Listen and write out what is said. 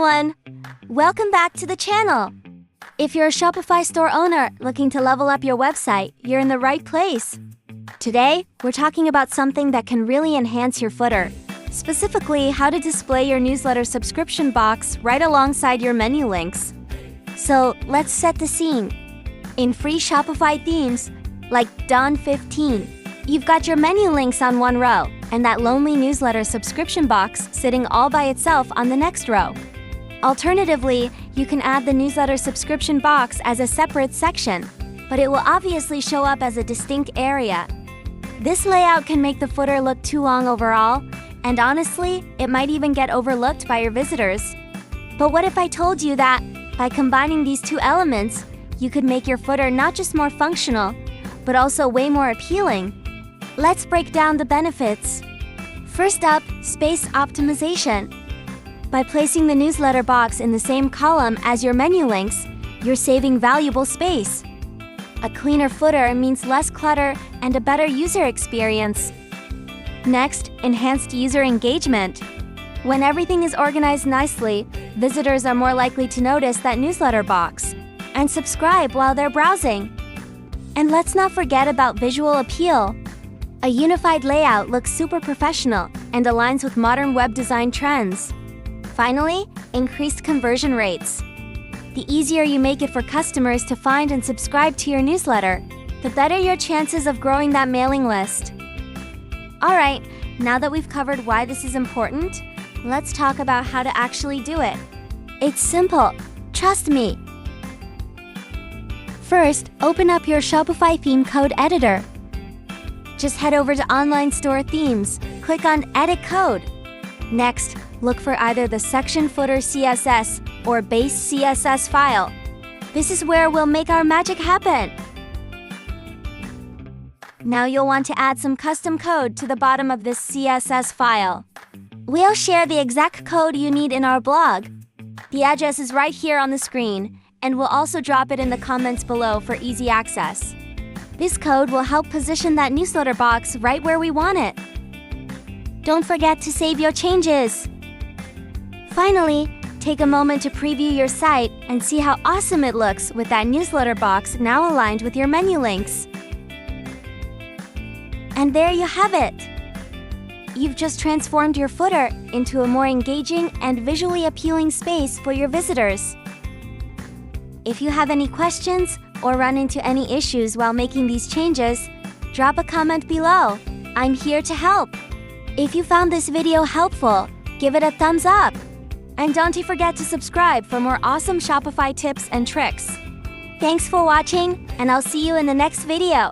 everyone! Welcome back to the channel. If you're a Shopify store owner looking to level up your website, you're in the right place. Today, we're talking about something that can really enhance your footer. Specifically, how to display your newsletter subscription box right alongside your menu links. So, let's set the scene. In free Shopify themes, like Dawn 15, you've got your menu links on one row, and that lonely newsletter subscription box sitting all by itself on the next row. Alternatively, you can add the newsletter subscription box as a separate section, but it will obviously show up as a distinct area. This layout can make the footer look too long overall, and honestly, it might even get overlooked by your visitors. But what if I told you that, by combining these two elements, you could make your footer not just more functional, but also way more appealing? Let's break down the benefits. First up, space optimization. By placing the newsletter box in the same column as your menu links, you're saving valuable space. A cleaner footer means less clutter and a better user experience. Next, enhanced user engagement. When everything is organized nicely, visitors are more likely to notice that newsletter box and subscribe while they're browsing. And let's not forget about visual appeal. A unified layout looks super professional and aligns with modern web design trends. Finally, increased conversion rates. The easier you make it for customers to find and subscribe to your newsletter, the better your chances of growing that mailing list. Alright, now that we've covered why this is important, let's talk about how to actually do it. It's simple, trust me. First, open up your Shopify theme code editor. Just head over to Online Store Themes, click on Edit Code. Next, look for either the section footer CSS or base CSS file. This is where we'll make our magic happen. Now you'll want to add some custom code to the bottom of this CSS file. We'll share the exact code you need in our blog. The address is right here on the screen, and we'll also drop it in the comments below for easy access. This code will help position that newsletter box right where we want it. Don't forget to save your changes. Finally, take a moment to preview your site and see how awesome it looks with that newsletter box now aligned with your menu links. And there you have it. You've just transformed your footer into a more engaging and visually appealing space for your visitors. If you have any questions or run into any issues while making these changes, drop a comment below. I'm here to help. If you found this video helpful, give it a thumbs up. And don't forget to subscribe for more awesome Shopify tips and tricks. Thanks for watching, and I'll see you in the next video.